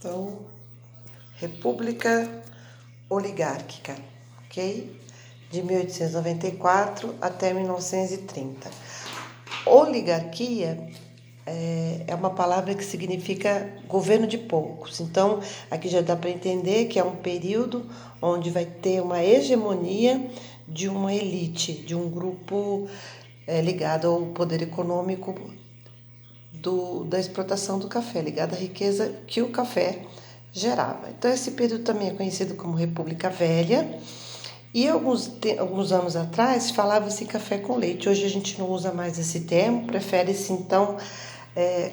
Então, República Oligárquica, ok? De 1894 até 1930. Oligarquia é uma palavra que significa governo de poucos. Então, aqui já dá para entender que é um período onde vai ter uma hegemonia de uma elite, de um grupo ligado ao poder econômico da explotação do café, ligado à riqueza que o café gerava. Então, esse período também é conhecido como República Velha. E alguns anos atrás falava-se café com leite. Hoje a gente não usa mais esse termo, prefere-se então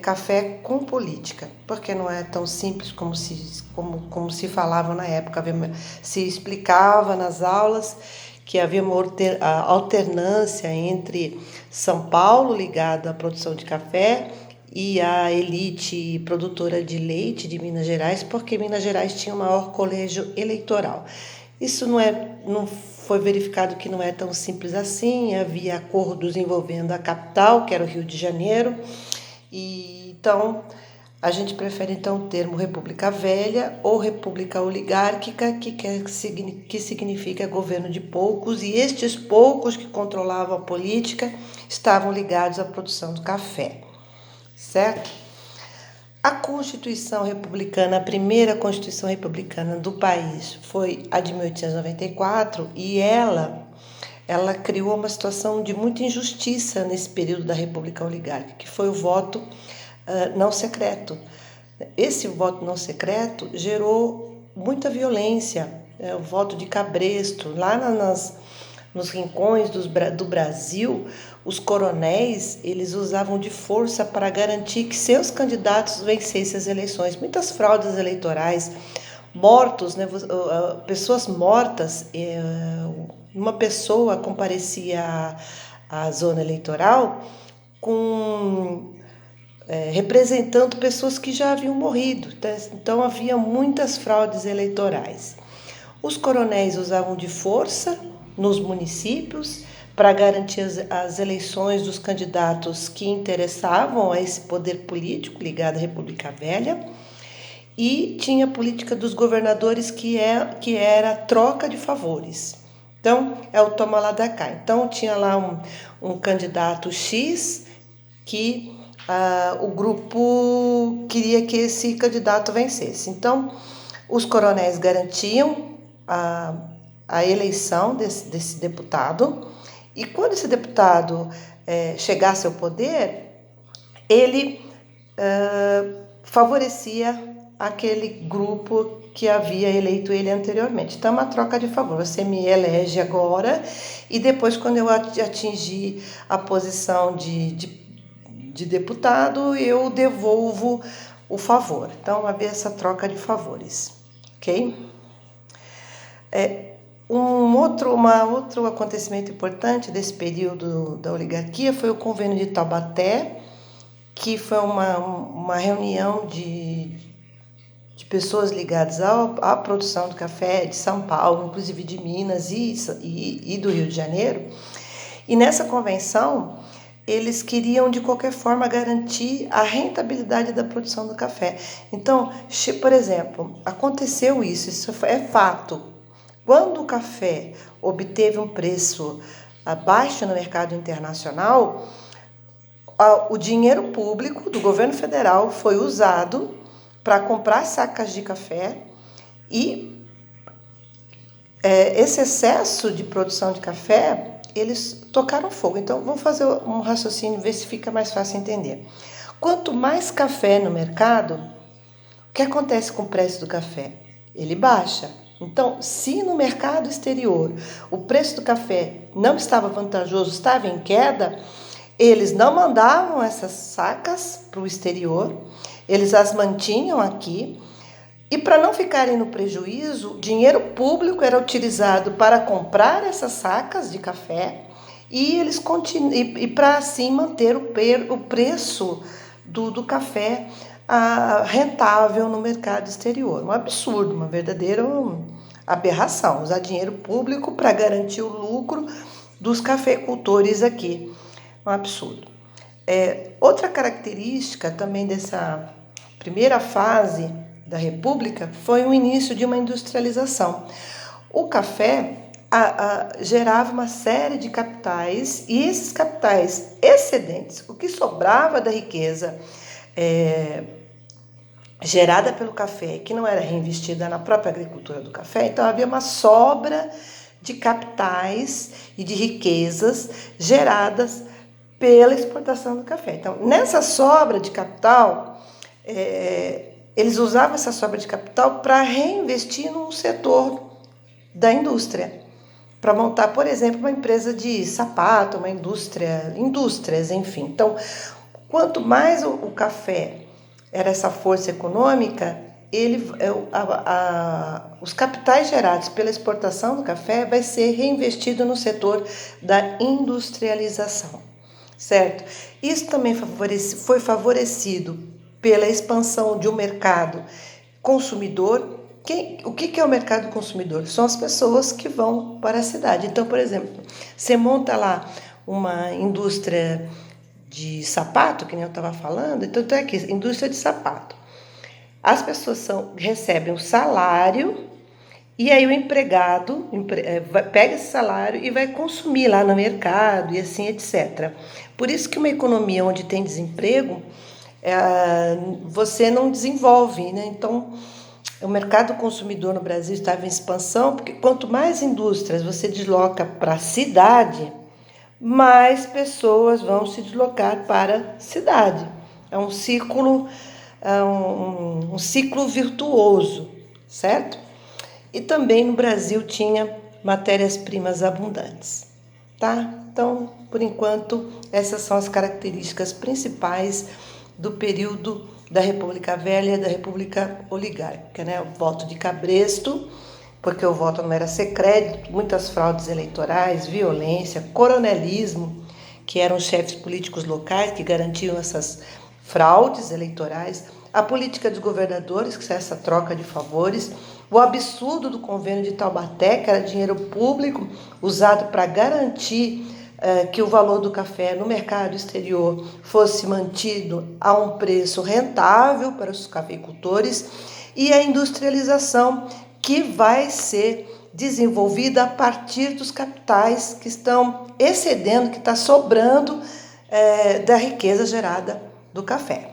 café com política, porque não é tão simples como se falava na época. Se explicava nas aulas que havia uma alternância entre São Paulo, ligado à produção de café, e a elite produtora de leite de Minas Gerais, porque Minas Gerais tinha o maior colégio eleitoral. Isso não foi verificado que não é tão simples assim. Havia acordos envolvendo a capital, que era o Rio de Janeiro, e então a gente prefere então o termo República Velha ou República Oligárquica, que significa governo de poucos, e estes poucos que controlavam a política estavam ligados à produção do café, certo? A Constituição Republicana, a primeira Constituição Republicana do país foi a de 1894 e ela criou uma situação de muita injustiça nesse período da República Oligárquica, que foi o voto não secreto. Esse voto não secreto gerou muita violência, o voto de cabresto. Lá nos rincões do Brasil, os coronéis eles usavam de força para garantir que seus candidatos vencessem as eleições. Muitas fraudes eleitorais, mortos, né, pessoas mortas. Uma pessoa comparecia à zona eleitoral representando pessoas que já haviam morrido. Então havia muitas fraudes eleitorais. Os coronéis usavam de força nos municípios para garantir as eleições dos candidatos que interessavam a esse poder político ligado à República Velha, e tinha a política dos governadores que era troca de favores. Então, é o toma lá da cá. Então, tinha lá um candidato X que o grupo queria que esse candidato vencesse. Então, os coronéis garantiam a eleição desse deputado, e quando esse deputado chegasse ao poder, ele favorecia aquele grupo que havia eleito ele anteriormente. Então, é uma troca de favor. Você me elege agora e depois, quando eu atingir a posição de deputado, eu devolvo o favor. Então, havia essa troca de favores, ok? Um outro acontecimento importante desse período da oligarquia foi o Convênio de Taubaté, que foi uma reunião de pessoas ligadas à produção do café de São Paulo, inclusive de Minas e do Rio de Janeiro. E nessa convenção, eles queriam, de qualquer forma, garantir a rentabilidade da produção do café. Então, por exemplo, aconteceu isso é fato. Quando o café obteve um preço baixo no mercado internacional, o dinheiro público do governo federal foi usado para comprar sacas de café, e esse excesso de produção de café, eles tocaram fogo. Então, vamos fazer um raciocínio, ver se fica mais fácil entender. Quanto mais café no mercado, o que acontece com o preço do café? Ele baixa. Então, se no mercado exterior o preço do café não estava vantajoso, estava em queda, eles não mandavam essas sacas para o exterior, eles as mantinham aqui, e para não ficarem no prejuízo, dinheiro público era utilizado para comprar essas sacas de café, e para assim manter o preço do café rentável no mercado exterior. Um absurdo, uma verdadeira aberração, usar dinheiro público para garantir o lucro dos cafeicultores aqui. Um absurdo. Outra característica também dessa primeira fase da República foi o início de uma industrialização. O café gerava uma série de capitais, e esses capitais excedentes, o que sobrava da riqueza gerada pelo café, que não era reinvestida na própria agricultura do café, então havia uma sobra de capitais e de riquezas geradas pela exportação do café. Então, nessa sobra de capital, eles usavam essa sobra de capital para reinvestir no setor da indústria, para montar, por exemplo, uma empresa de sapato, uma indústrias, enfim. Então, quanto mais o café era essa força econômica, os capitais gerados pela exportação do café vai ser reinvestido no setor da industrialização, certo? Isso também foi favorecido pela expansão de um mercado consumidor. O que é o mercado consumidor? São as pessoas que vão para a cidade. Então, por exemplo, você monta lá uma indústria de sapato, que nem eu estava falando, então é aqui, indústria de sapato. As pessoas recebem um salário e aí o empregado pega esse salário e vai consumir lá no mercado e assim, etc. Por isso que uma economia onde tem desemprego, você não desenvolve, né? Então, o mercado consumidor no Brasil estava em expansão, porque quanto mais indústrias você desloca para a cidade, mais pessoas vão se deslocar para a cidade. É um ciclo, um ciclo virtuoso, certo? E também no Brasil tinha matérias-primas abundantes, tá? Então, por enquanto, essas são as características principais do período da República Velha e da República Oligárquica, né? O voto de cabresto, porque o voto não era secreto, muitas fraudes eleitorais, violência, coronelismo, que eram chefes políticos locais que garantiam essas fraudes eleitorais, a política dos governadores, que é essa troca de favores, o absurdo do convênio de Taubaté, que era dinheiro público usado para garantir que o valor do café no mercado exterior fosse mantido a um preço rentável para os cafeicultores, e a industrialização que vai ser desenvolvida a partir dos capitais que estão excedendo, que está sobrando da riqueza gerada do café.